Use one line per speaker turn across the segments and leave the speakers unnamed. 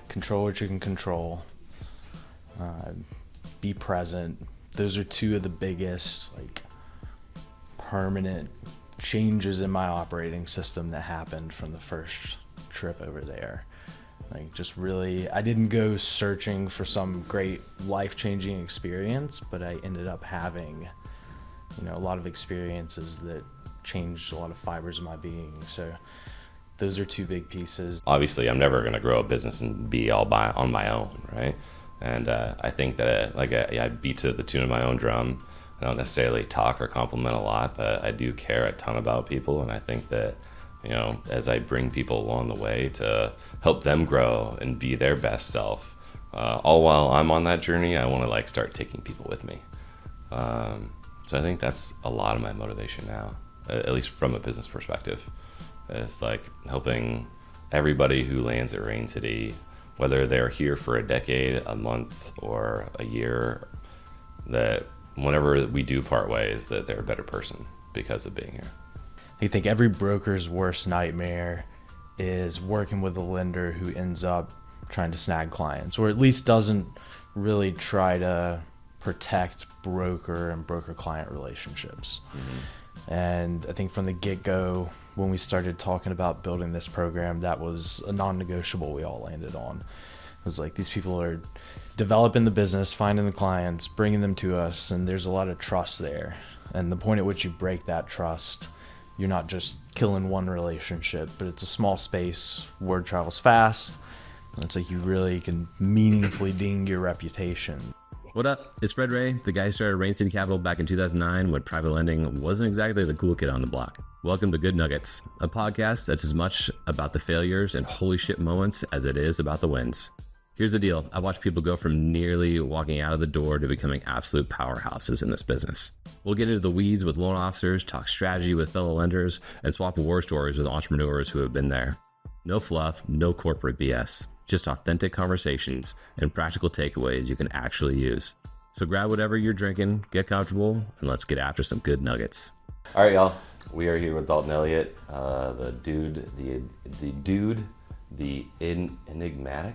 control what you can control, be present. Those are two of the biggest like permanent changes in my operating system that happened from the first trip over there. Like, just really, I didn't go searching for some great life-changing experience, but I ended up having, a lot of experiences that changed a lot of fibers of my being. So those are two big pieces.
Obviously, I'm never going to grow a business and be all on my own, right? And I think that I beat to the tune of my own drum. I don't necessarily talk or compliment a lot, but I do care a ton about people. And I think that, as I bring people along the way to help them grow and be their best self, all while I'm on that journey, I want to start taking people with me. So I think that's a lot of my motivation now, at least from a business perspective. It's helping everybody who lands at Rain City, whether they're here for a decade, a month, or a year, that whenever we do part ways, that they're a better person because of being here.
I think every broker's worst nightmare is working with a lender who ends up trying to snag clients, or at least doesn't really try to protect broker and broker-client relationships. Mm-hmm. And I think from the get-go, when we started talking about building this program, that was a non-negotiable we all landed on. It was like, these people are developing the business, finding the clients, bringing them to us, and there's a lot of trust there. And the point at which you break that trust, you're not just killing one relationship, but it's a small space, word travels fast, and it's like you really can meaningfully ding your reputation.
What up? It's Fred Ray, the guy who started Rain City Capital back in 2009 when private lending wasn't exactly the cool kid on the block. Welcome to Good Nuggets, a podcast that's as much about the failures and holy shit moments as it is about the wins. Here's the deal. I've watched people go from nearly walking out of the door to becoming absolute powerhouses in this business. We'll get into the weeds with loan officers, talk strategy with fellow lenders, and swap war stories with entrepreneurs who have been there. No fluff, no corporate BS. Just authentic conversations and practical takeaways you can actually use. So grab whatever you're drinking, get comfortable, and let's get after some good nuggets.
All right, y'all. We are here with Dalton Elliott, the enigmatic.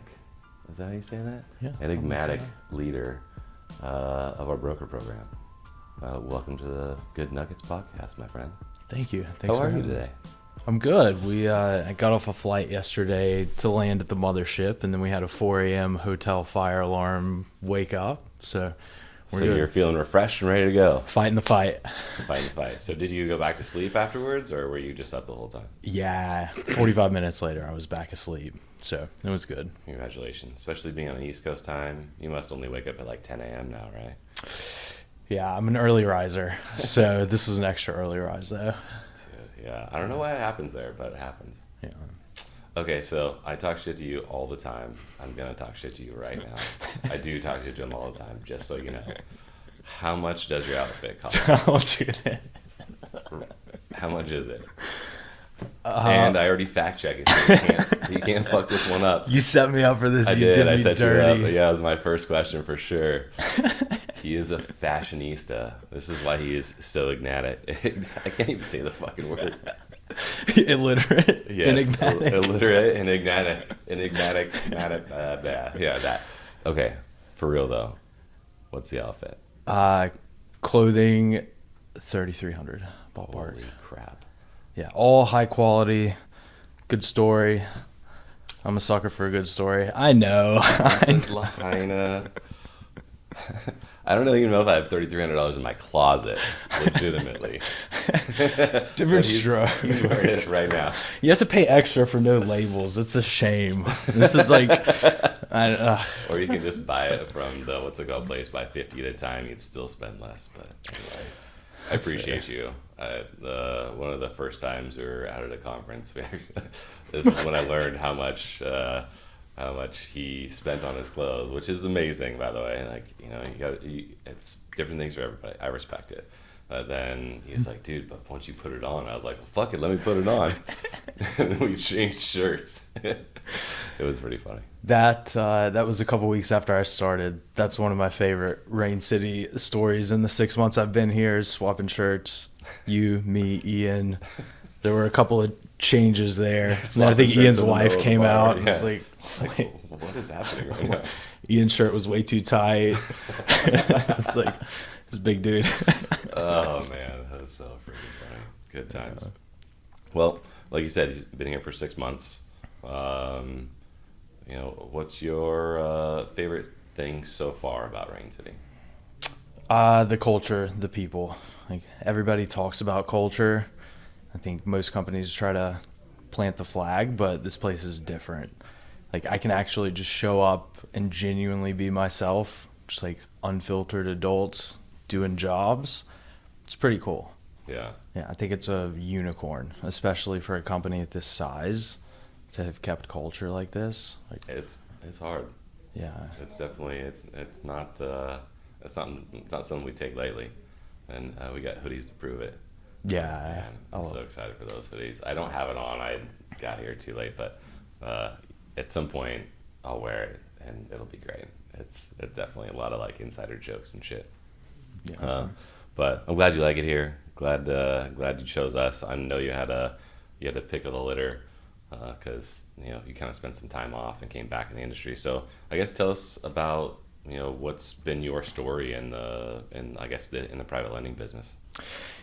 Is that how you say that?
Yeah.
Enigmatic leader of our broker program. Welcome to the Good Nuggets podcast, my friend.
Thank you.
How are you today?
I'm good. I got off a flight yesterday to land at the mothership, and then we had a 4 a.m. hotel fire alarm wake up. So
you're feeling refreshed and ready to go.
Fighting the fight.
So did you go back to sleep afterwards, or were you just up the whole time?
Yeah. 45 minutes later, I was back asleep. So it was good.
Congratulations. Especially being on East Coast time. You must only wake up at 10 a.m. now, right?
Yeah, I'm an early riser. So this was an extra early rise, though.
Dude, yeah. I don't know why it happens there, but it happens.
Yeah.
Okay, so I talk shit to you all the time. I'm going to talk shit to you right now. I do talk shit to him all the time, just so you know. How much does your outfit cost?
I'll do that.
How much is it? And I already fact-checked it, so you can't fuck this one up.
You set me up for this.
I
You did
I
me
set
dirty.
you up. Yeah, that was my first question for sure. He is a fashionista. This is why he is so enigmatic. I can't even say the fucking word.
Illiterate.
Yes,
Enigmatic.
Illiterate, enigmatic, yeah, that. Okay, for real though, what's the outfit?
Clothing, 3,300 ballpark.
Holy crap.
Yeah, all high quality, good story. I'm a sucker for a good story. I know.
I don't even know if I have $3,300 in my closet, legitimately.
Different stroke.
He's wearing it right now.
You have to pay extra for no labels. It's a shame. This is like...
Or you can just buy it from the place, buy 50 at a time. You'd still spend less, but anyway. I appreciate you. One of the first times we were out at a conference, this is when I learned how much he spent on his clothes, which is amazing, by the way. It's different things for everybody. I respect it. But then he was like, dude, but once you put it on, I was like, well, fuck it, let me put it on. And then we changed shirts. It was pretty funny.
That was a couple weeks after I started. That's one of my favorite Rain City stories in the 6 months I've been here, is swapping shirts. You, me, Ian. There were a couple of changes there. And I think Ian's wife came out and was like,
what is happening right now?
Ian's shirt was way too tight. It's like this big dude.
Oh man, that's so freaking funny. Good times. Well, like you said, you've been here for 6 months. What's your favorite thing so far about Rain City?
The culture, the people. Like everybody talks about culture. I think most companies try to plant the flag, but this place is different. Like I can actually just show up and genuinely be myself, just like unfiltered adults doing jobs. It's pretty cool.
Yeah.
Yeah, I think it's a unicorn, especially for a company at this size, to have kept culture like this. Like,
It's hard.
yeah,
It's definitely it's not something we take lightly, and we got hoodies to prove it.
yeah.
Man, I'm so excited for those hoodies. I don't have it on. I got here too late, but at some point I'll wear it and it'll be great. It's definitely a lot of like insider jokes and shit.
Yeah.
But I'm glad you like it here. Glad you chose us. I know you had a pick of the litter because you kind of spent some time off and came back in the industry. So I guess tell us about what's been your story in the private lending business.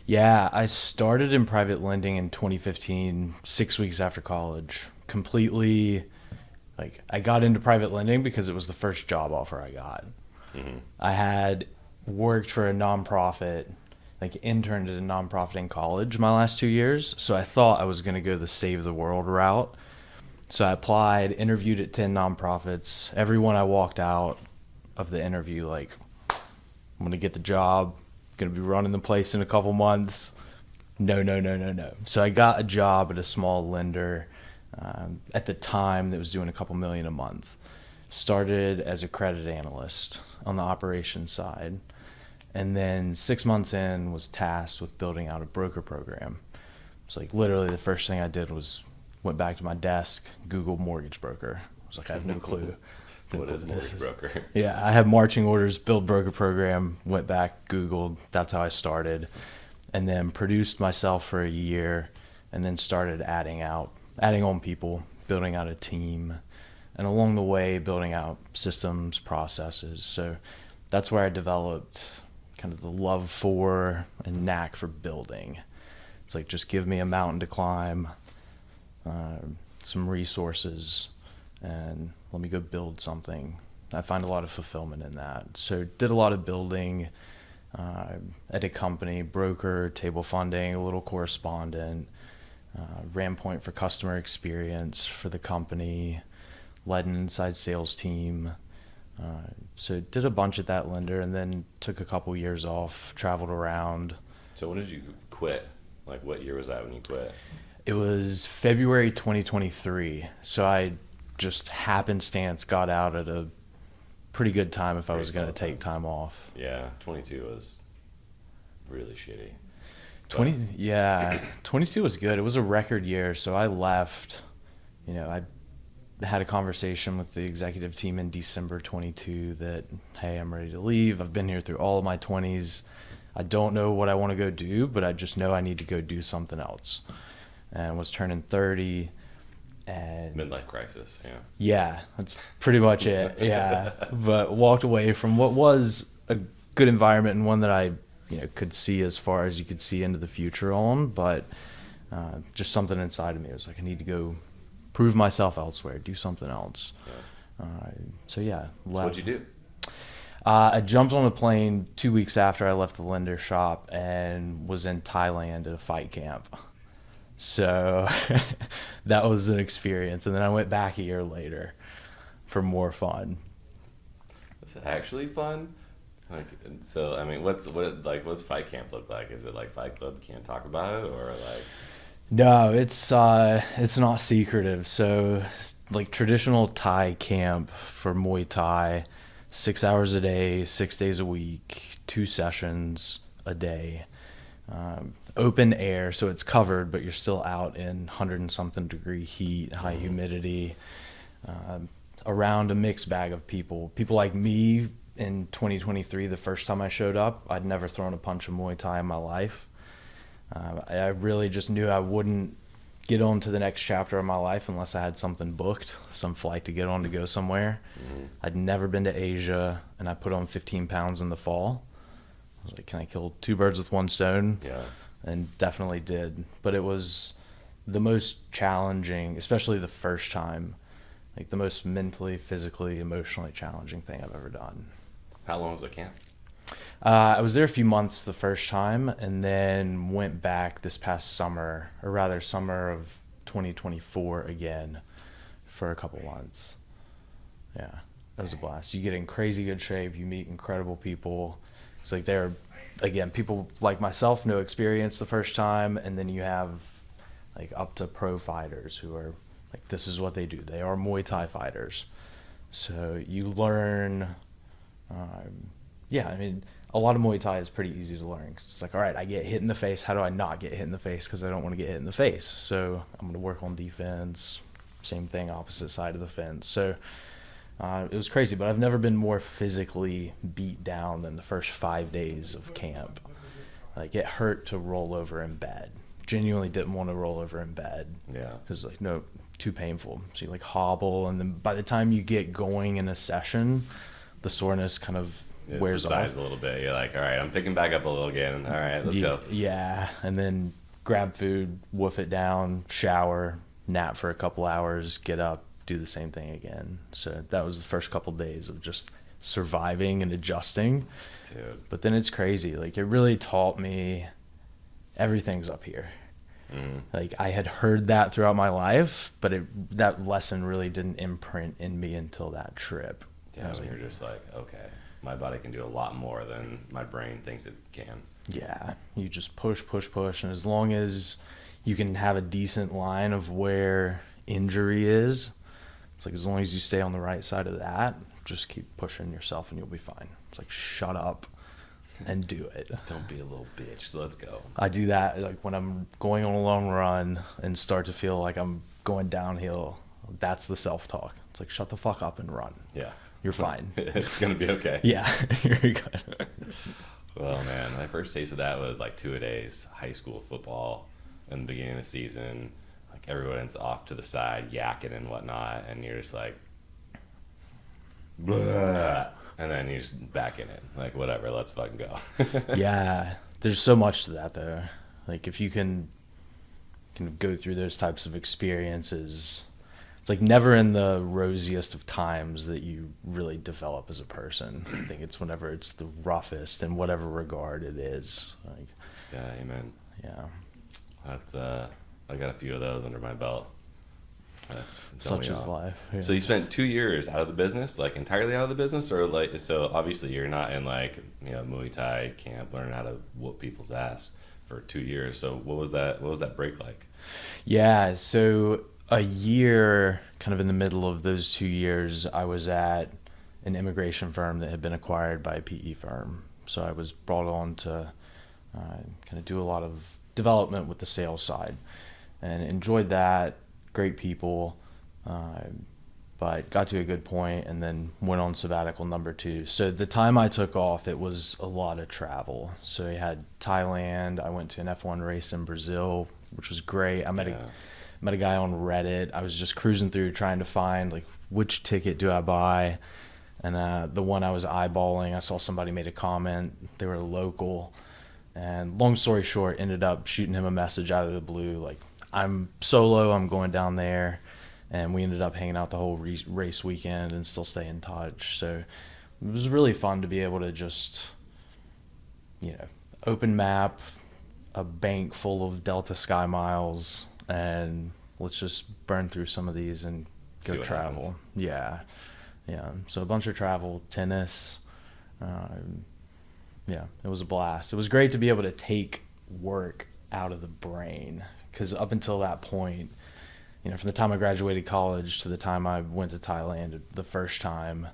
Yeah, I started in private lending in 2015, 6 weeks after college. Completely, like, I got into private lending because it was the first job offer I got.
Mm-hmm.
I had worked for a nonprofit, like interned at a nonprofit in college my last 2 years, so I thought I was going to go the save the world route. So I applied, interviewed at 10 nonprofits. Everyone I walked out of the interview, like, I'm going to get the job, going to be running the place in a couple months. No. So I got a job at a small lender at the time that was doing a couple million a month. Started as a credit analyst on the operations side. And then 6 months in was tasked with building out a broker program. It's like literally the first thing I did was went back to my desk, Googled mortgage broker. I was like, I have no clue.
What is mortgage broker?
Yeah, I have marching orders, build broker program, went back, Googled. That's how I started. And then produced myself for a year and then started adding on people, building out a team. And along the way, building out systems, processes. So that's where I developed kind of the love for and knack for building. It's like, just give me a mountain to climb, some resources, and let me go build something. I find a lot of fulfillment in that. So did a lot of building at a company, broker, table funding, a little correspondent, ran point for customer experience for the company, led an inside sales team. So did a bunch at that lender and then took a couple years off, traveled around.
So when did you quit? Like what year was that when you quit?
It was February 2023. So I just happenstance got out at a pretty good time if I was going to take time off.
Yeah, 22 was really shitty.
22 was good. It was a record year. So I left, I had a conversation with the executive team in December 22 that, hey, I'm ready to leave. I've been here through all of my 20s. I don't know what I want to go do, but I just know I need to go do something else. And was turning 30. And
midlife crisis, yeah.
Yeah, that's pretty much it. Yeah, but walked away from what was a good environment and one that I, could see as far as you could see into the future on. But just something inside of me was like, I need to go prove myself elsewhere, do something else.
Yeah.
So yeah,
left. What'd you do?
I jumped on a plane 2 weeks after I left the lender shop and was in Thailand at a fight camp. So that was an experience. And then I went back a year later for more fun.
Was it actually fun? Like, so, I mean, what's fight camp look like? Is it like Fight Club, can't talk about it, or like?
No, it's not secretive. So like traditional Thai camp for Muay Thai, 6 hours a day, 6 days a week, 2 sessions a day. Open air, so it's covered, but you're still out in 100 and something degree heat, high humidity, around a mixed bag of people. People like me in 2023, the first time I showed up, I'd never thrown a punch of Muay Thai in my life. I really just knew I wouldn't get on to the next chapter of my life unless I had something booked, some flight to get on to go somewhere. I'd never been to Asia, and I put on 15 pounds in the fall. I was like, can I kill two birds with one stone?
Yeah.
And definitely did. But it was the most challenging, especially the first time, like the most mentally, physically, emotionally challenging thing I've ever done.
How long was the camp?
I was there a few months the first time, and then went back this past summer, or rather summer of 2024 again, for a couple months. Yeah, that was a blast. You get in crazy good shape. You meet incredible people. It's like they're, again, people like myself, no experience the first time, and then you have like up to pro fighters who are like, this is what they do. They are Muay Thai fighters. So you learn, yeah, I mean, a lot of Muay Thai is pretty easy to learn. It's like, all right, I get hit in the face. How do I not get hit in the face? Because I don't want to get hit in the face. So I'm going to work on defense. Same thing, opposite side of the fence. So it was crazy, but I've never been more physically beat down than the first 5 days of camp. Like, it hurt to roll over in bed. Genuinely didn't want to roll over in bed.
Yeah.
Because, like, no, too painful. So you, like, hobble, and then by the time you get going in a session, the soreness kind of wears off
a little bit. You're like, all right, I'm picking back up a little again. All right, let's go.
Yeah, and then grab food, woof it down, shower, nap for a couple hours, get up, do the same thing again. So that was the first couple days of just surviving and adjusting.
Dude.
But then it's crazy. Like, it really taught me everything's up here. Like, I had heard that throughout my life, but that lesson really didn't imprint in me until that trip.
Yeah, when you're just like, okay, my body can do a lot more than my brain thinks it can.
Yeah, you just push, and as long as you can have a decent line of where injury is, it's like, as long as you stay on the right side of that, just keep pushing yourself and you'll be fine. It's like, shut up and do it.
Don't be a little bitch. So let's go.
I do that like when I'm going on a long run and start to feel like I'm going downhill. That's the self-talk. It's like, shut the fuck up and run.
Yeah.
You're fine.
It's going to be okay.
Yeah, you're good.
Well, man, my first taste of that was like 2-a-days, high school football in the beginning of the season. Like, everyone's off to the side, yakking and whatnot, and you're just like, bleh. And then you're just back in it. Like, whatever, let's fucking go.
Yeah, there's so much to that, though. Like, if you can go through those types of experiences, it's like never in the rosiest of times that you really develop as a person. I think it's whenever it's the roughest in whatever regard it is. Like,
Yeah, amen.
yeah.
That's I got a few of those under my belt.
Such is life. Yeah.
So you spent 2 years out of the business, like entirely out of the business, or like, so obviously you're not in like, you know, Muay Thai camp learning how to whoop people's ass for 2 years. So what was that break like?
Yeah, so a year, kind of in the middle of those 2 years, I was at an immigration firm that had been acquired by a PE firm. So I was brought on to kind of do a lot of development with the sales side, and enjoyed that. Great people, but got to a good point and then went on sabbatical number 2. So the time I took off, it was a lot of travel. So I had Thailand. I went to an F1 race in Brazil, which was great. I met a guy on Reddit. I was just cruising through trying to find like, which ticket do I buy? And the one I was eyeballing, I saw somebody made a comment. They were local. And long story short, ended up shooting him a message out of the blue, like, I'm solo, I'm going down there. And we ended up hanging out the whole race weekend and still stay in touch. So it was really fun to be able to just, you know, open map, a bank full of Delta Sky miles, and let's just burn through some of these and go travel.
Happens.
Yeah. So a bunch of travel, tennis. Yeah, it was a blast. It was great to be able to take work out of the brain, because up until that point, you know, from the time I graduated college to the time I went to Thailand the first time,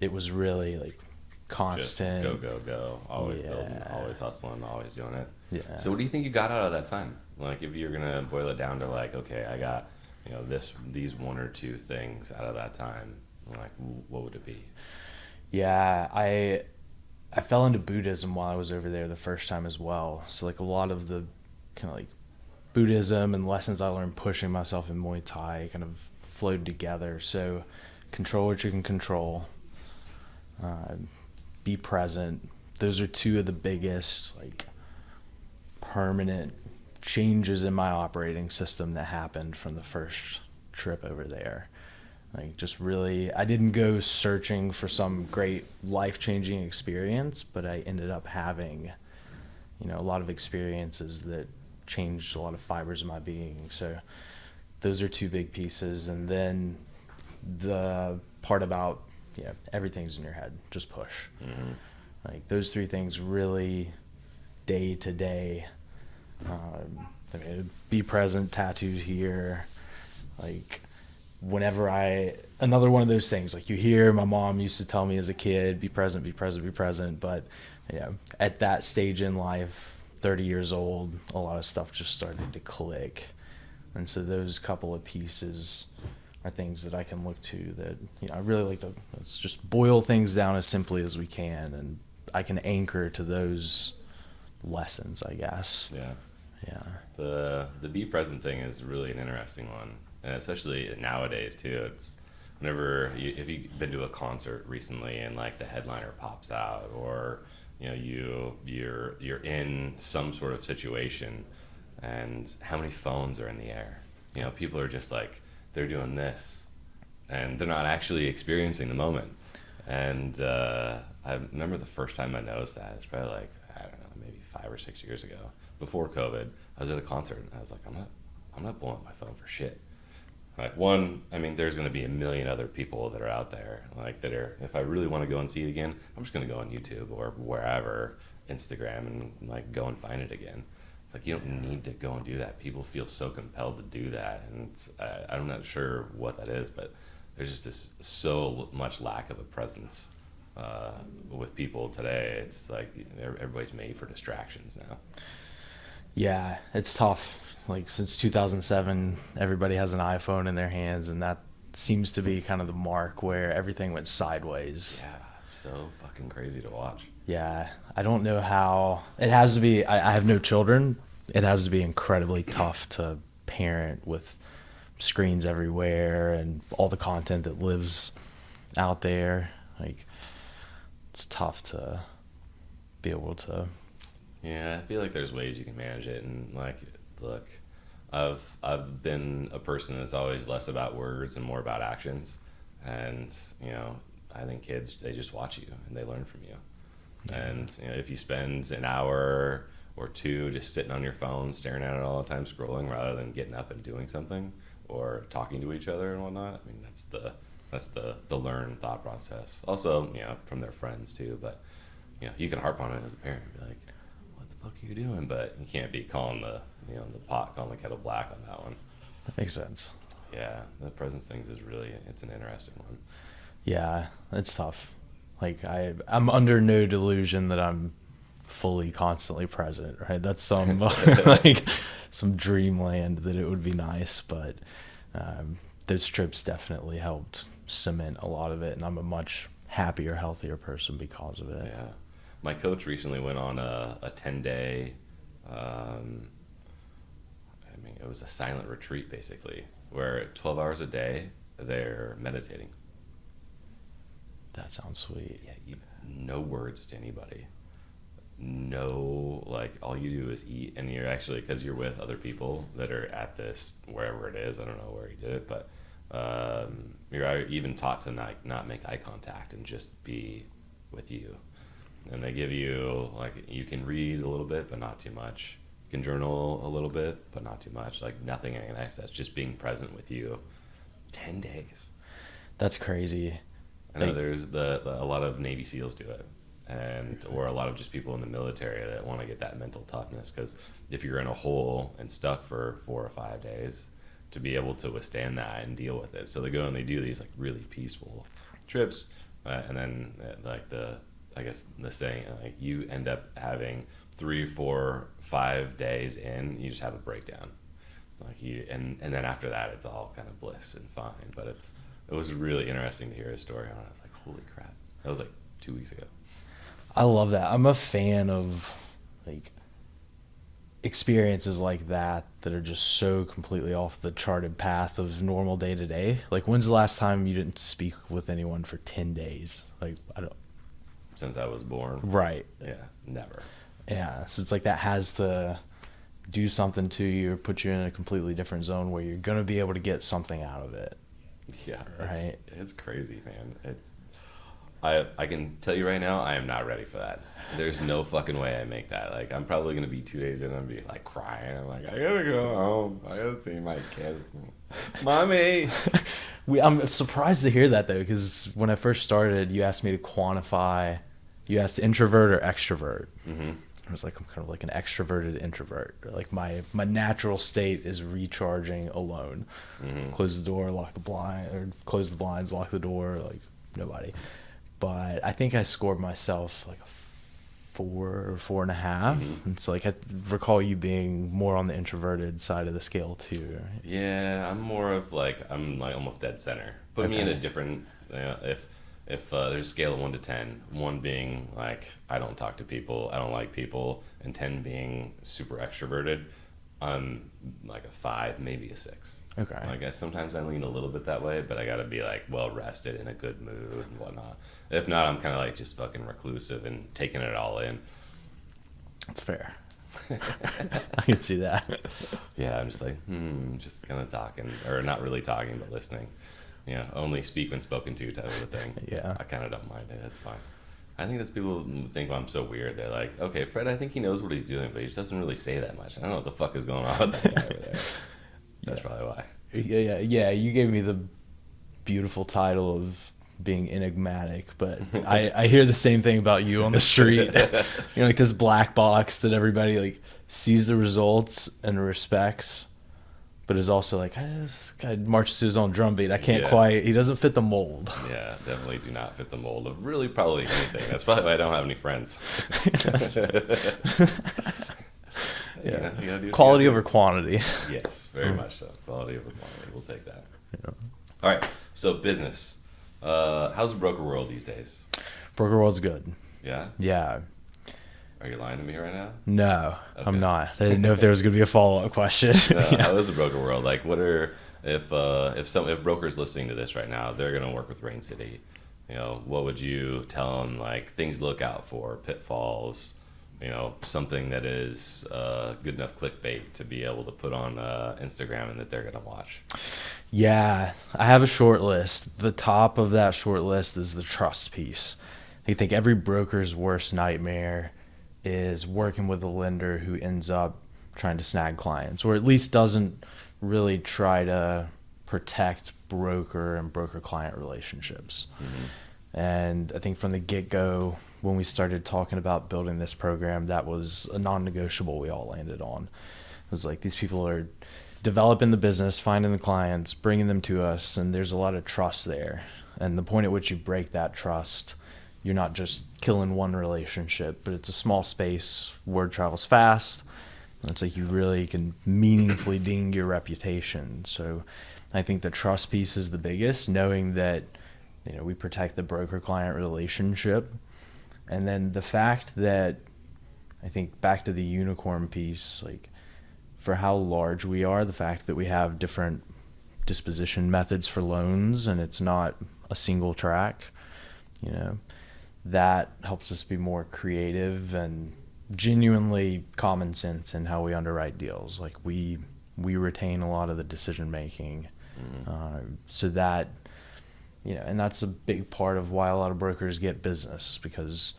it was really like constant.
Just go. Always building, always hustling, always doing it.
Yeah.
So what do you think you got out of that time? Like, if you're going to boil it down to like, okay, I got, you know, these 1 or 2 things out of that time, like, what would it be?
Yeah, I fell into Buddhism while I was over there the first time as well. So like a lot of the kind of like Buddhism and lessons I learned pushing myself in Muay Thai kind of flowed together. So control what you can control, be present. Those are two of the biggest like permanent changes in my operating system that happened from the first trip over there. Like just really, I didn't go searching for some great life-changing experience, but I ended up having, a lot of experiences that changed a lot of fibers of my being. So those are two big pieces. And then the part about, everything's in your head, just push. Mm-hmm. Like those three things really day to day, be present, tattoos here, like whenever another one of those things, like you hear my mom used to tell me as a kid, be present, be present, be present. But at that stage in life, 30 years old, a lot of stuff just started to click. And so those couple of pieces are things that I can look to that, I really like to, let's just boil things down as simply as we can. And I can anchor to those lessons, I guess.
Yeah.
Yeah.
The be present thing is really an interesting one. And especially nowadays too, it's whenever if you've been to a concert recently and like the headliner pops out, or you're in some sort of situation, and how many phones are in the air? People are just like, they're doing this, and they're not actually experiencing the moment. And I remember the first time I noticed that, it's probably like, I don't know, maybe 5 or 6 years ago, before COVID. I was at a concert and I was like, I'm not blowing up my phone for shit. Like there's going to be a million other people that are out there, like that are, if I really want to go and see it again, I'm just going to go on YouTube or wherever, Instagram, and like go and find it again. It's like, you don't need to go and do that. People feel so compelled to do that. And I'm not sure what that is, but there's just this so much lack of a presence with people today. It's like everybody's made for distractions now.
Yeah, it's tough. Like since 2007, everybody has an iPhone in their hands, and that seems to be kind of the mark where everything went sideways.
Yeah, it's so fucking crazy to watch.
Yeah, I don't know how. It has to be, I have no children. It has to be incredibly tough to parent with screens everywhere and all the content that lives out there. Like, it's tough to be able to.
Yeah, I feel like there's ways you can manage it, and like, look, I've been a person that's always less about words and more about actions, and I think kids, they just watch you and they learn from you. Yeah. And if you spend an hour or two just sitting on your phone staring at it all the time, scrolling, rather than getting up and doing something or talking to each other and whatnot, that's the learned thought process. Also, from their friends too, but you can harp on it as a parent and be like, what the fuck are you doing? But you can't be calling the calling the kettle black on that one.
That makes sense.
Yeah, the presence things is really, it's an interesting one.
Yeah, it's tough. Like I'm under no delusion that I'm fully constantly present, right? That's some like some dreamland that it would be nice, but those trips definitely helped cement a lot of it, and I'm a much happier, healthier person because of it.
Yeah, my coach recently went on a 10-day. It was a silent retreat basically, where 12 hours a day they're meditating.
That sounds sweet.
Yeah, no words to anybody. No, like all you do is eat, and you're actually, because you're with other people that are at this, wherever it is, I don't know where he did it, but you're even taught to not make eye contact and just be with you. And they give you, like, you can read a little bit, but not too much. You can journal a little bit, but not too much. Like nothing in excess, just being present with you. 10 days.
That's crazy.
I know there's a lot of Navy SEALs do it, or a lot of just people in the military that want to get that mental toughness, because if you're in a hole and stuck for 4 or 5 days, to be able to withstand that and deal with it. So they go and they do these like really peaceful trips, and then like the saying, like you end up having 3, 4, 5 days in, you just have a breakdown, like and then after that it's all kind of bliss and fine. But it was really interesting to hear his story on it. I was like, holy crap, that was like 2 weeks ago.
I love that. I'm a fan of, like, experiences like that are just so completely off the charted path of normal day to day. Like, when's the last time you didn't speak with anyone for 10 days? Like, I don't.
Since I was born.
Right.
Yeah, never.
Yeah. So it's like that has to do something to you or put you in a completely different zone where you're going to be able to get something out of it.
Yeah.
Right.
It's crazy, man. I can tell you right now, I am not ready for that. There's no fucking way I make that. Like, I'm probably going to be 2 days in and be like crying. I'm like, I gotta go home. I gotta see my kids. Mommy.
I'm surprised to hear that, though, because when I first started, you asked me to quantify, you asked introvert or extrovert.
Mm-hmm.
I was like, I'm kind of like an extroverted introvert. Like, my natural state is recharging alone.
Mm-hmm.
Close the door, lock the blind, or close the blinds, lock the door, like nobody. But I think I scored myself like a 4 or 4.5.
Mm-hmm.
And so, like, I recall you being more on the introverted side of the scale too. Right?
Yeah, I'm more of like, I'm like almost dead center. Put me in a different, if there's a scale of 1 to 10, 1 being like, I don't talk to people, I don't like people, and 10 being super extroverted, I'm like a 5, maybe a 6.
Okay.
I guess sometimes I lean a little bit that way, but I gotta be like well rested, in a good mood and whatnot. If not, I'm kind of like just fucking reclusive and taking it all in.
That's fair. I can see that.
Yeah, I'm just like, just kind of talking, or not really talking, but listening. Yeah, only speak when spoken to type of a thing.
Yeah.
I kind of don't mind it. That's fine. I think that's people think I'm so weird. They're like, okay, Fred, I think he knows what he's doing, but he just doesn't really say that much. I don't know what the fuck is going on with that guy over there. That's probably why.
Yeah. You gave me the beautiful title of being enigmatic, but I hear the same thing about you on the street. Like this black box that everybody like sees the results and respects, but is also like, this guy marches to his own drum beat. I can't quite. He doesn't fit the mold.
Yeah, definitely do not fit the mold of really probably anything. That's probably why I don't have any friends.
Yeah.
You gotta do
Quality over quantity.
Yes, very much so. Quality over quantity. We'll take that. Yeah. All right. So business. How's the broker world these days?
Broker world's good.
Yeah?
Yeah.
Are you lying to me right now?
No,
Okay.
I'm not. I didn't know if there was going to be a follow-up question.
How is the broker world? Like, what are if brokers listening to this right now, they're going to work with Rain City. What would you tell them? Like things to look out for, pitfalls. Something that is good enough clickbait to be able to put on Instagram and that they're going to watch.
Yeah, I have a short list. The top of that short list is the trust piece. I think every broker's worst nightmare is working with a lender who ends up trying to snag clients, or at least doesn't really try to protect broker and broker-client relationships. Mm-hmm. And I think from the get-go, when we started talking about building this program, that was a non-negotiable we all landed on. It was like, these people are developing the business, finding the clients, bringing them to us, and there's a lot of trust there. And the point at which you break that trust, you're not just killing one relationship, but it's a small space, word travels fast, and it's like you really can meaningfully ding your reputation. So I think the trust piece is the biggest, knowing that we protect the broker-client relationship. And then the fact that, I think back to the unicorn piece, like for how large we are, the fact that we have different disposition methods for loans and it's not a single track, that helps us be more creative and genuinely common sense in how we underwrite deals. Like we retain a lot of the decision making, so that, and that's a big part of why a lot of brokers get business, because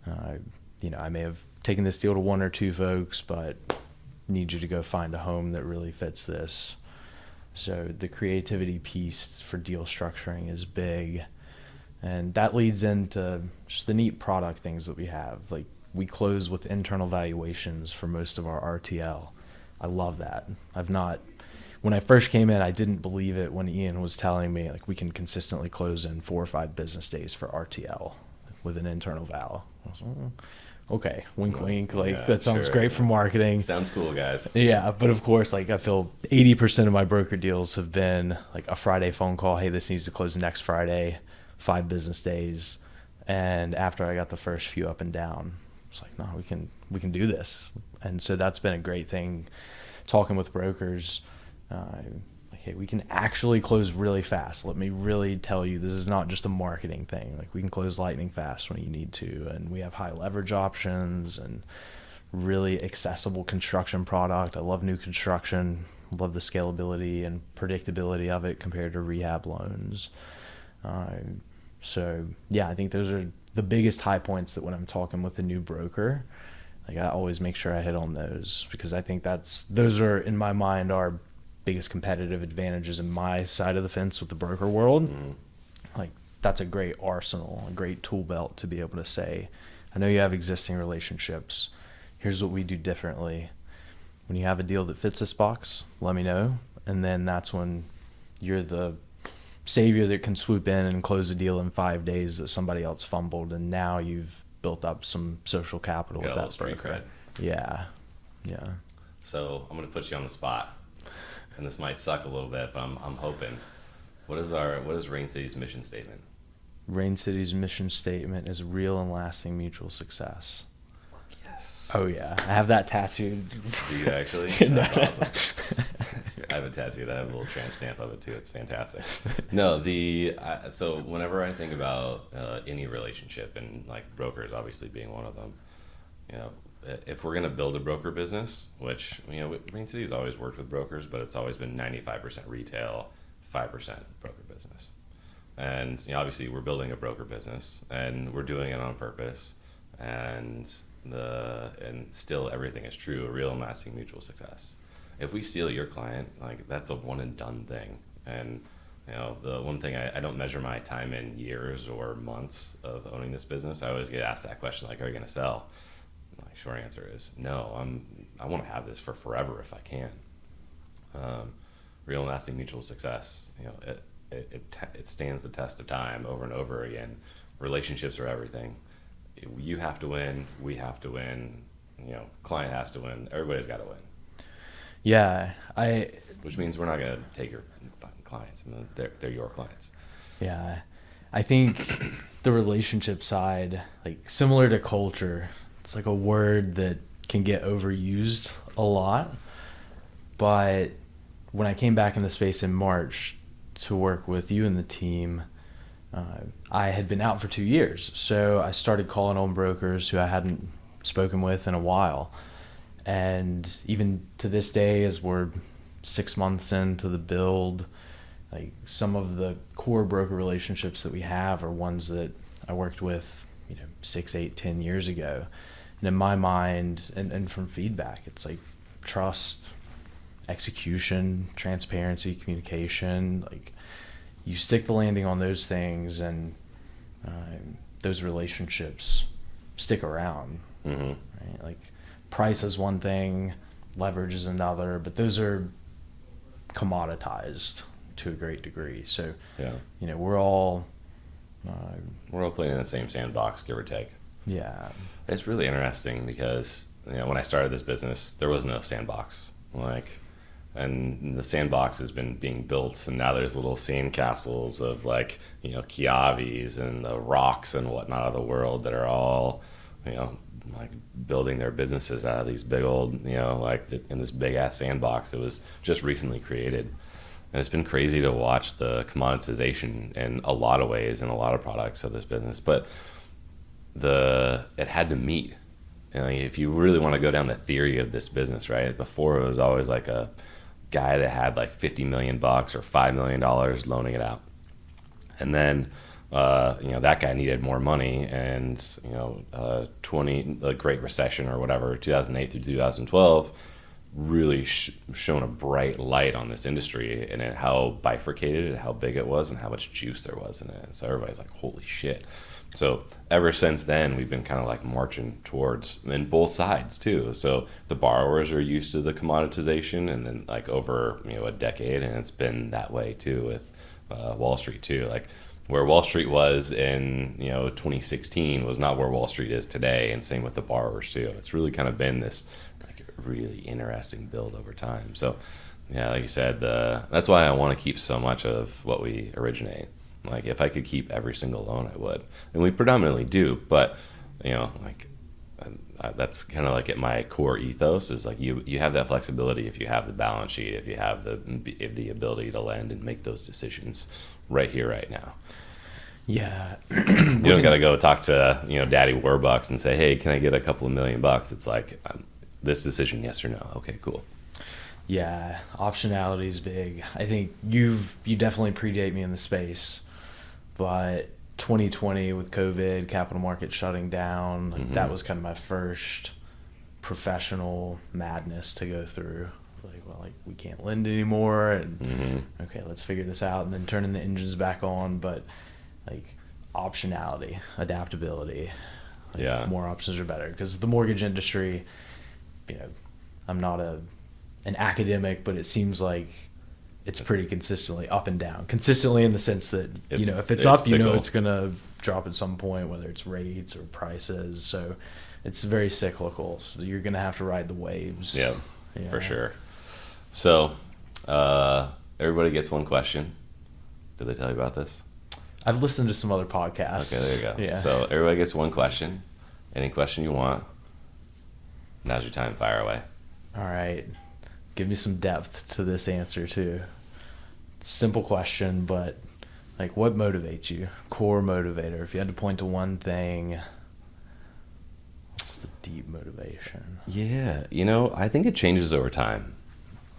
I may have taken this deal to 1 or 2 folks, but need you to go find a home that really fits this. So the creativity piece for deal structuring is big. And that leads into just the neat product things that we have. Like we close with internal valuations for most of our RTL. I love that. When I first came in, I didn't believe it when Ian was telling me like we can consistently close in 4 or 5 business days for RTL with an internal val. I was like, okay, wink, wink. Like that sounds great for marketing.
Sounds cool, guys.
Yeah, but of course, like I feel 80% of my broker deals have been like a Friday phone call. Hey, this needs to close next Friday, 5 business days. And after I got the first few up and down, it's like, no, we can do this. And so that's been a great thing, talking with brokers. Hey, we can actually close really fast. Let me really tell you, this is not just a marketing thing. Like, we can close lightning fast when you need to, and we have high leverage options and really accessible construction product. I love new construction. Love the scalability and predictability of it compared to rehab loans. So yeah, I think those are the biggest high points that when I'm talking with a new broker, like, I always make sure I hit on those, because I think those are, in my mind, our biggest competitive advantages in my side of the fence with the broker world. Like, that's a great arsenal, a great tool belt to be able to say, I know you have existing relationships. Here's what we do differently. When you have a deal that fits this box, let me know. And then that's when you're the savior that can swoop in and close a deal in 5 days that somebody else fumbled. And now you've built up some social capital with that broker. Yeah.
So I'm going to put you on the spot, and this might suck a little bit, but I'm hoping. What is Rain City's mission statement?
Rain City's mission statement is real and lasting mutual success.
Yes.
Oh yeah, I have that tattooed.
Do you actually?
No.
Awesome. I have it tattooed. I have a little tramp stamp of it too. It's fantastic. No, so whenever I think about any relationship, and like brokers obviously being one of them, if we're going to build a broker business, which, Rain City's always worked with brokers, but it's always been 95% retail, 5% broker business. And obviously we're building a broker business, and we're doing it on purpose, and still everything is true, a real and lasting mutual success. If we steal your client, like, that's a one and done thing. And the one thing, I don't measure my time in years or months of owning this business. I always get asked that question, like, are you going to sell? My short answer is no. I want to have this for forever if I can. Real and lasting mutual success. It stands the test of time over and over again. Relationships are everything. You have to win. We have to win. Client has to win. Everybody's got to win.
Yeah,
Which means we're not gonna take your fucking clients. I mean, they're your clients.
Yeah, I think the relationship side, like, similar to culture, it's like a word that can get overused a lot. But when I came back in the space in March to work with you and the team, I had been out for 2 years. So I started calling on brokers who I hadn't spoken with in a while. And even to this day, as we're 6 months into the build, like, some of the core broker relationships that we have are ones that I worked with, 6, 8, 10 years ago. And in my mind, and from feedback, it's like trust, execution, transparency, communication. Like, you stick the landing on those things, and those relationships stick around.
Mm-hmm.
Right? Like, price is one thing, leverage is another, but those are commoditized to a great degree. So,
yeah,
we're all
playing in the same sandbox, give or take.
Yeah,
it's really interesting because when I started this business, there was no sandbox. And the sandbox has been being built, and now there's little sand castles of Kiavis and the rocks and whatnot of the world that are all building their businesses out of these big old, in this big ass sandbox that was just recently created. And it's been crazy to watch the commoditization in a lot of ways in a lot of products of this business. But it had to meet. If you really want to go down the theory of this business, right? Before, it was always like a guy that had like $50 million or $5 million loaning it out. And then that guy needed more money, and the Great Recession or whatever, 2008 through 2012, really shone a bright light on this industry and how bifurcated and how big it was and how much juice there was in it. So everybody's like, holy shit. So ever since then, we've been kind of like marching towards, and both sides too. So the borrowers are used to the commoditization, and then like over a decade, and it's been that way too with Wall Street too. Like, where Wall Street was in 2016 was not where Wall Street is today, and same with the borrowers too. It's really kind of been this like really interesting build over time. So yeah, like you said, that's why I want to keep so much of what we originate. Like, if I could keep every single loan, I would, and we predominantly do. But that's kind of like at my core ethos is like you have that flexibility if you have the balance sheet, if you have the ability to lend and make those decisions right here, right now.
Yeah.
You don't got to go talk to, Daddy Warbucks and say, hey, can I get a couple of $1,000,000? It's like this decision, yes or no. Okay, cool.
Yeah, optionality is big. I think you definitely predate me in the space, but 2020 with COVID, capital markets shutting down, that was kind of my first professional madness to go through. Like we can't lend anymore, and okay, let's figure this out, and then turning the engines back on. But like optionality, adaptability, more options are better, because the mortgage industry, I'm not an academic, but it seems like it's pretty consistently up and down. Consistently in the sense that, if it's up, fickle. It's going to drop at some point, whether it's rates or prices. So it's very cyclical. So you're going to have to ride the waves.
Yeah, for sure. So everybody gets one question. Did they tell you about this?
I've listened to some other podcasts.
Okay, there you go.
Yeah.
So everybody gets one question. Any question you want. Now's your time. Fire away.
All right. Give me some depth to this answer too. Simple question, but like, what motivates you? Core motivator. If you had to point to one thing, what's the deep motivation?
Yeah, I think it changes over time.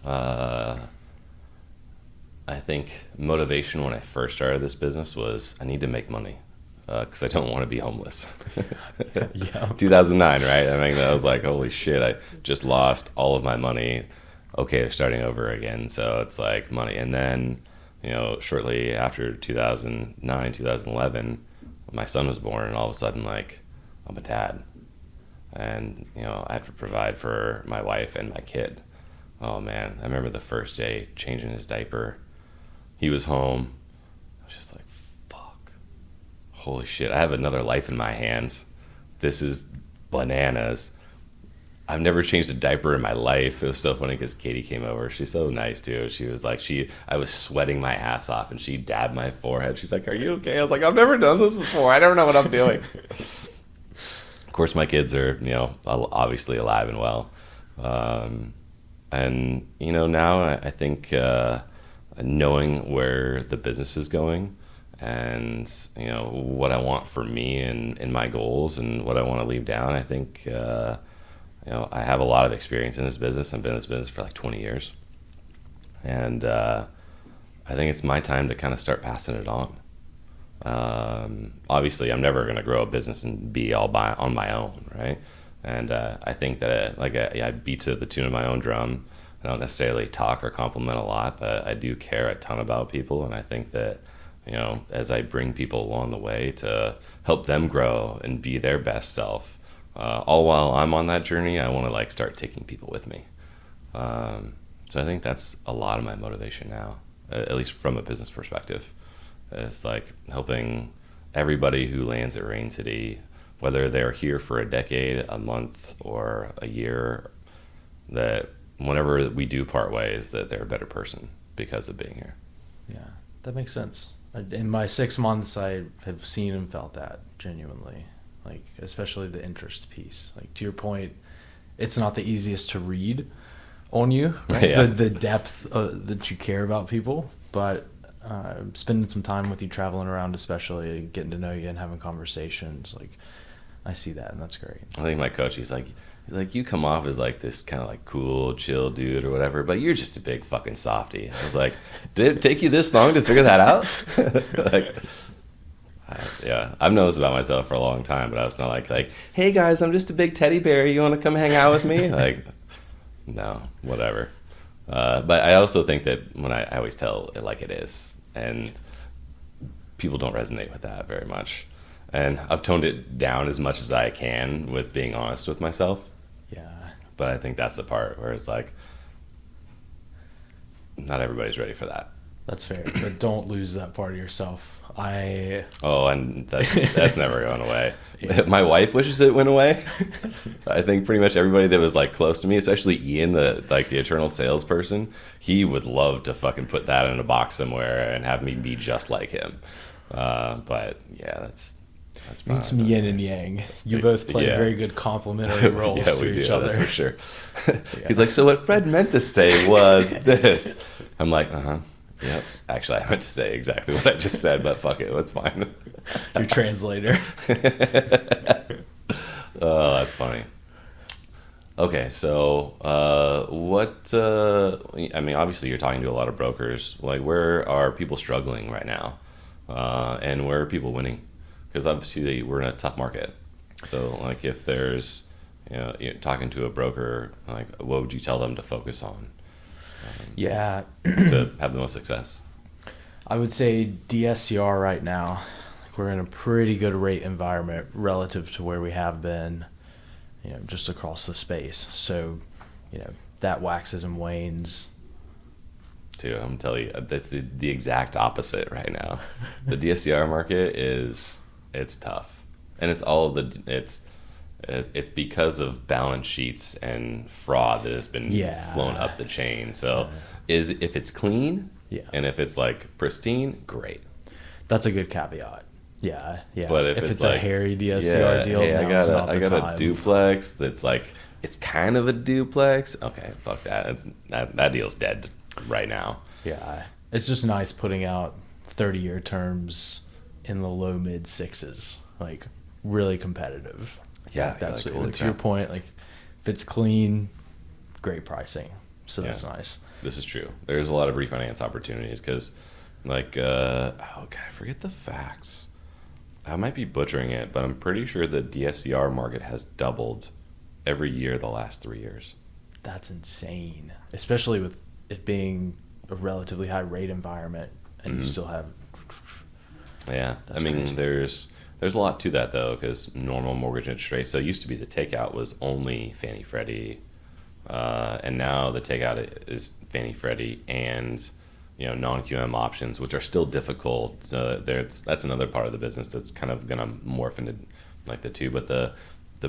I think motivation when I first started this business was I need to make money because I don't want to be homeless.
Yeah.
2009, right? I mean, I was like, holy shit, I just lost all of my money. Okay, they're starting over again. So it's like money. And then, shortly after 2009, 2011, my son was born, and all of a sudden, like, I'm a dad. And, I have to provide for my wife and my kid. Oh, man. I remember the first day changing his diaper. He was home. I was just like, fuck. Holy shit, I have another life in my hands. This is bananas. I've never changed a diaper in my life. It was so funny because Katie came over. She's so nice too. She was like, I was sweating my ass off, and she dabbed my forehead. She's like, are you okay? I was like, I've never done this before. I don't know what I'm doing. Of course, my kids are, obviously alive and well. And, now I think knowing where the business is going and, what I want for me and my goals and what I want to leave down, I think, I have a lot of experience in this business. I've been in this business for like 20 years. And I think it's my time to kind of start passing it on. Obviously, I'm never going to grow a business and be all on my own, right? And I think that I beat to the tune of my own drum. I don't necessarily talk or compliment a lot, but I do care a ton about people. And I think that, as I bring people along the way to help them grow and be their best self, all while I'm on that journey, I want to start taking people with me. So I think that's a lot of my motivation now, at least from a business perspective. It's like helping everybody who lands at Rain City, whether they're here for a decade, a month, or a year, that whenever we do part ways, that they're a better person because of being here.
Yeah, that makes sense. In my 6 months, I have seen and felt that genuinely. Like, especially the interest piece. Like, to your point, it's not the easiest to read on you, right?
Yeah.
The depth that you care about people, but spending some time with you, traveling around, especially getting to know you and having conversations, like, I see that, and that's great.
I think my coach, he's like, you come off as like this kind of like cool, chill dude or whatever, but you're just a big fucking softy. I was like, did it take you this long to figure that out? Yeah, I've known this about myself for a long time, but I was not like, hey guys, I'm just a big teddy bear. You want to come hang out with me? Like, no, whatever. But I also think that when I always tell it like it is, and people don't resonate with that very much. And I've toned it down as much as I can with being honest with myself.
Yeah.
But I think that's the part where it's like, not everybody's ready for that.
That's fair, but don't lose that part of yourself.
And that's never going away.
Yeah.
My wife wishes it went away. I think pretty much everybody that was like close to me, especially Ian, the eternal salesperson, he would love to fucking put that in a box somewhere and have me be just like him. But yeah, That's
Need some yin and yang. You both play
Yeah.
very good complementary roles
Yeah,
to
we
each
do,
other.
that's for sure. He's like, so what Fred meant to say was this. I'm like, yep. Actually, I meant to say exactly what I just said, but fuck it, that's fine.
Your translator.
Oh, that's funny. Okay, so I mean, obviously you're talking to a lot of brokers. Like, where are people struggling right now? And where are people winning? Because obviously we're in a tough market. So, like, if there's, you're talking to a broker, like, what would you tell them to focus on
Yeah.
to have the most success?
I would say DSCR right now. Like, we're in a pretty good rate environment relative to where we have been, just across the space. So, that waxes and wanes.
Dude, I'm telling you, that's the exact opposite right now. The DSCR market it's tough, and it's because of balance sheets and fraud that has been flown up the chain. So, if it's clean, and if it's like pristine, great.
That's a good caveat. Yeah.
But if
it's
like
a hairy DSCR deal,
hey, I got
time.
a duplex that's like it's kind of a duplex. Okay, fuck that. That deal's dead right now.
Yeah, it's just nice putting out 30-year terms in the low mid sixes, like really competitive.
Yeah,
That's
like,
to your point. Like, if it's clean, great pricing. So that's nice.
This is true. There's a lot of refinance opportunities because, like, God, I forget the facts. I might be butchering it, but I'm pretty sure the DSCR market has doubled every year the last 3 years.
That's insane, especially with it being a relatively high rate environment, and you still have.
Yeah,
That's
I mean,
crazy.
there's a lot to that though, because normal mortgage interest rates. So it used to be the takeout was only Fannie Freddie, and now the takeout is Fannie Freddie and non-QM options, which are still difficult. So that's another part of the business that's kind of gonna morph into like the two, but the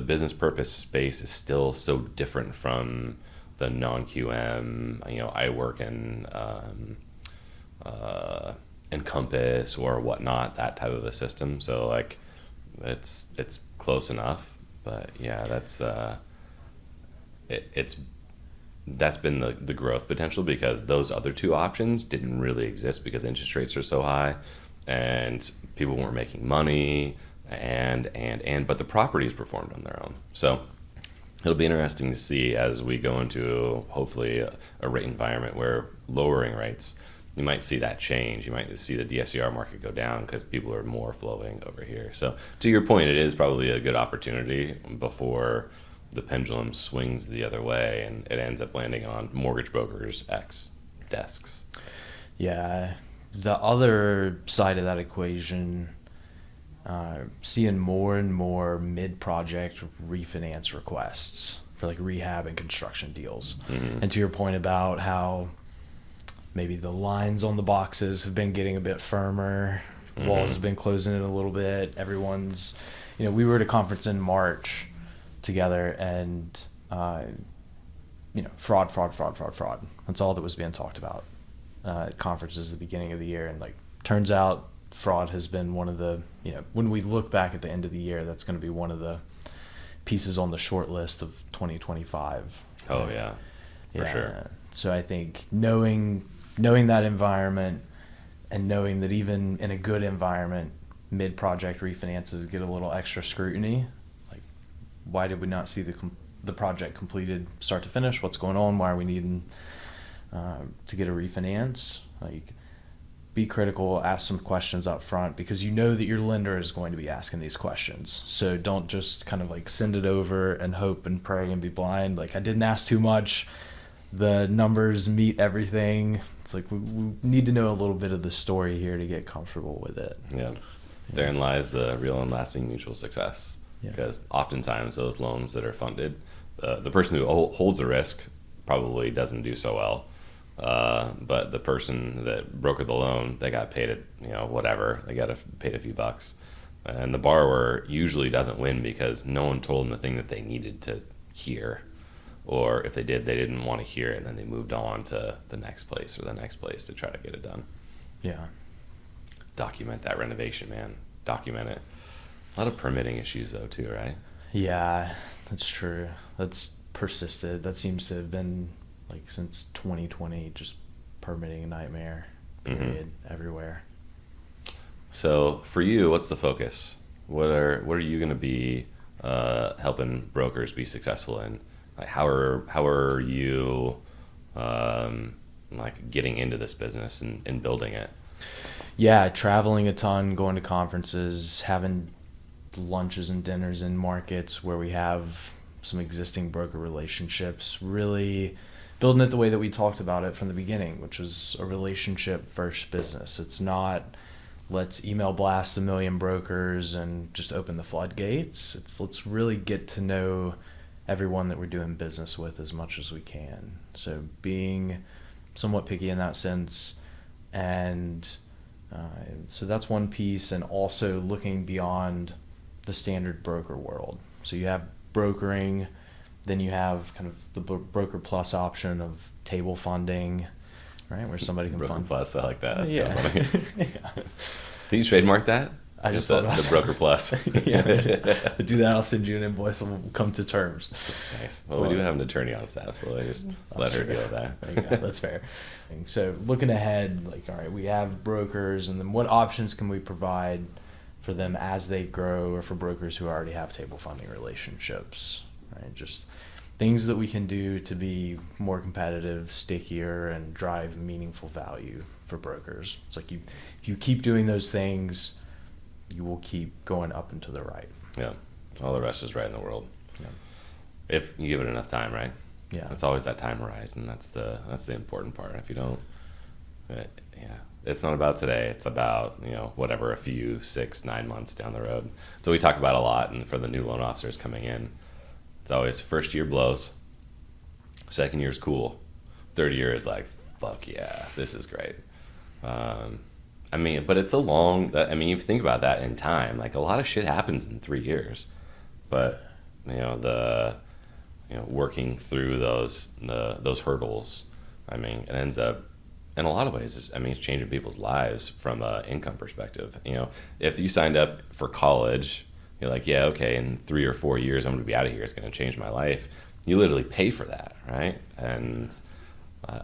business purpose space is still so different from the non-QM. I work in Encompass or whatnot, that type of a system. So like, it's close enough, but yeah, that's been the growth potential because those other two options didn't really exist because interest rates are so high, and people weren't making money, but the properties performed on their own. So it'll be interesting to see as we go into hopefully a rate environment where lowering rates, you might see that change. You might see the DSCR market go down because people are more flowing over here. So to your point, it is probably a good opportunity before the pendulum swings the other way and it ends up landing on mortgage brokers X desks.
Yeah, the other side of that equation, seeing more and more mid-project refinance requests for like rehab and construction deals. And to your point about how maybe the lines on the boxes have been getting a bit firmer, walls have been closing in a little bit. Everyone's, we were at a conference in March together, and fraud. That's all that was being talked about at conferences at the beginning of the year. And like, turns out fraud has been one of the, when we look back at the end of the year, that's going to be one of the pieces on the short list of 2025.
Oh yeah, for sure.
So I think knowing that environment, and knowing that even in a good environment, mid-project refinances get a little extra scrutiny. Like, why did we not see the project completed start to finish? What's going on? Why are we needing to get a refinance? Like, be critical, ask some questions up front, because that your lender is going to be asking these questions. So don't just kind of like send it over and hope and pray and be blind. Like, I didn't ask too much. The numbers meet everything. It's like we need to know a little bit of the story here to get comfortable with it.
Yeah. Therein lies the real and lasting mutual success.
Yeah.
Because oftentimes those loans that are funded, the person who holds the risk probably doesn't do so well. But the person that brokered the loan, they got paid whatever. They got paid a few bucks. And the borrower usually doesn't win because no one told them the thing that they needed to hear. Or if they did, they didn't want to hear it, and then they moved on to the next place or the next place to try to get it done.
Yeah.
Document that renovation, man. Document it. A lot of permitting issues though too, right?
Yeah, that's true. That's persisted. That seems to have been like since 2020, just permitting a nightmare, period, everywhere.
So for you, what's the focus? What are you going to be helping brokers be successful in? Like how are you like getting into this business and building it?
Yeah, traveling a ton, going to conferences, having lunches and dinners in markets where we have some existing broker relationships, really building it the way that we talked about it from the beginning, which was a relationship first business. It's not let's email blast a million brokers and just open the floodgates. It's let's really get to know everyone that we're doing business with as much as we can. So being somewhat picky in that sense, and so that's one piece, and also looking beyond the standard broker world. So you have brokering, then you have kind of the broker plus option of table funding, right, where somebody can
Broker
fund.
plus, I like that. That's
Yeah.
kind of funny.
Yeah.
Can you trademark that?
I just
the,
thought about
the broker plus.
Yeah, do that. I'll send you an invoice and we'll come to terms.
Nice. Well, we do have an attorney on staff, so I just let her deal with that.
There you go. That's fair. So looking ahead, like, all right, we have brokers, and then what options can we provide for them as they grow, or for brokers who already have table funding relationships, right? Just things that we can do to be more competitive, stickier, and drive meaningful value for brokers. It's like if you keep doing those things, you will keep going up and to the right.
Yeah. All the rest is right in the world.
Yeah.
If you give it enough time, right?
Yeah.
It's always that time horizon. That's the important part. If you don't, yeah, it's not about today. It's about, whatever, a few 6-9 months down the road. So we talk about a lot, and for the new loan officers coming in, it's always first year blows, second year's cool, third year is like, fuck yeah, this is great. But it's you think about that in time, like a lot of shit happens in 3 years, but working through those hurdles, it ends up in a lot of ways, it's changing people's lives from an income perspective. If you signed up for college, you're like, yeah, okay, in 3 or 4 years, I'm going to be out of here. It's going to change my life. You literally pay for that, right? And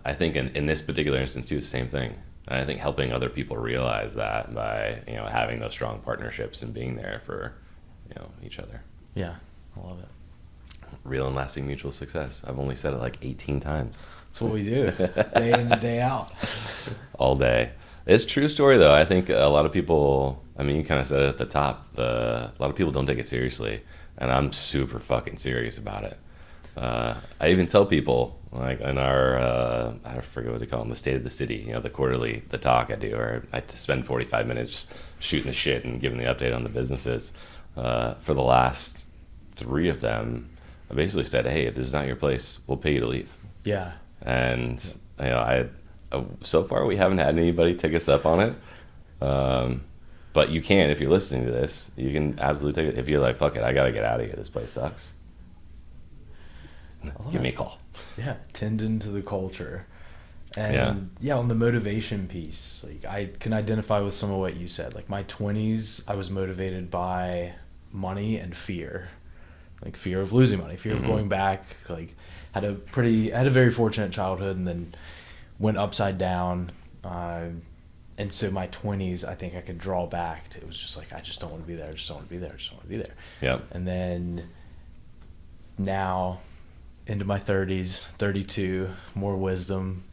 I think in this particular instance, too, it's the same thing. And I think helping other people realize that by, having those strong partnerships and being there for, each other.
Yeah, I love it.
Real and lasting mutual success. I've only said it like 18 times.
That's what we do, day in and day out.
All day. It's a true story, though. I think a lot of people, you kind of said it at the top, a lot of people don't take it seriously, and I'm super fucking serious about it. I even tell people, like in our, I forget what they call them, the State of the City, the talk I do, or I spend 45 minutes shooting the shit and giving the update on the businesses. For the last 3 of them, I basically said, hey, if this is not your place, we'll pay you to leave.
Yeah.
And, so far we haven't had anybody take us up on it. But you can, if you're listening to this, you can absolutely take it. If you're like, fuck it, I got to get out of here. This place sucks. Give me a call.
Yeah, tend into the culture. And yeah, on the motivation piece, like I can identify with some of what you said. Like my 20s, I was motivated by money and fear. Like fear of losing money, fear of going back. Like had a very fortunate childhood, and then went upside down. And so my 20s, I think I could draw back to, it was just like, I just don't want to be there. I just don't want to be there. I just don't want to be there.
Yeah.
And then now into my 30s, 32, more wisdom.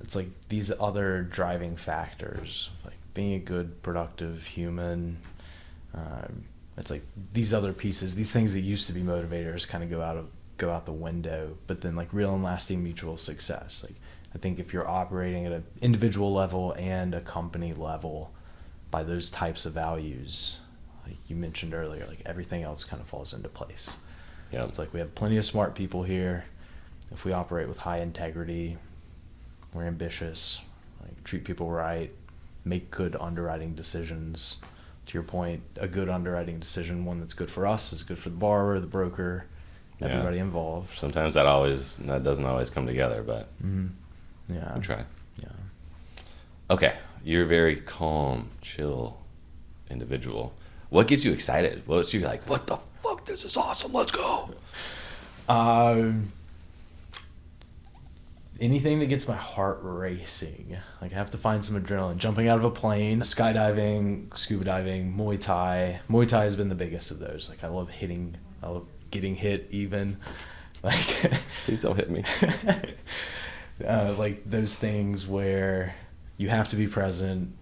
It's like these other driving factors, like being a good, productive human. It's like these other pieces, these things that used to be motivators kind of go out the window. But then like real and lasting mutual success. Like I think if you're operating at an individual level and a company level by those types of values, like you mentioned earlier, like everything else kind of falls into place.
Yeah.
It's like we have plenty of smart people here. If we operate with high integrity, we're ambitious, like treat people right, make good underwriting decisions. To your point, a good underwriting decision, one that's good for us, is good for the borrower, the broker, everybody involved.
Sometimes that doesn't always come together, but
Yeah.
we try.
Yeah.
Okay, you're a very calm, chill individual. What gets you excited? What's you like, what the fuck, this is awesome, let's go?
Anything that gets my heart racing. Like, I have to find some adrenaline. Jumping out of a plane, skydiving, scuba diving, Muay Thai. Muay Thai has been the biggest of those. Like, I love getting hit even. Like,
Please don't hit me.
like those things where you have to be present.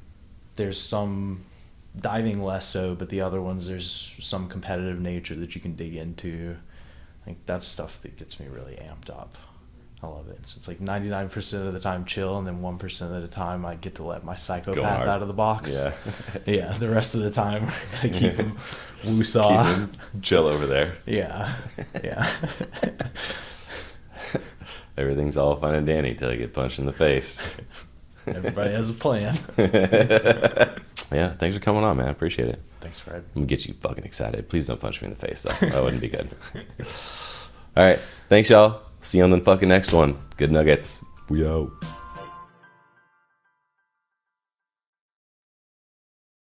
There's some diving less so, but the other ones, there's some competitive nature that you can dig into. Like, that's stuff that gets me really amped up. I love it. So it's like 99% of the time chill, and then 1% of the time I get to let my psychopath out of the box.
Yeah.
Yeah, the rest of the time I gotta keep him woo-saw.
Keep him chill over there.
Yeah, yeah.
Everything's all fun and dandy till you get punched in the face.
Everybody has a plan.
Yeah, thanks for coming on, man. I appreciate it.
Thanks, Fred.
I'm gonna get you fucking excited. Please don't punch me in the face, though. That wouldn't be good. All right. Thanks, y'all. See you on the fucking next one. Good nuggets. We out.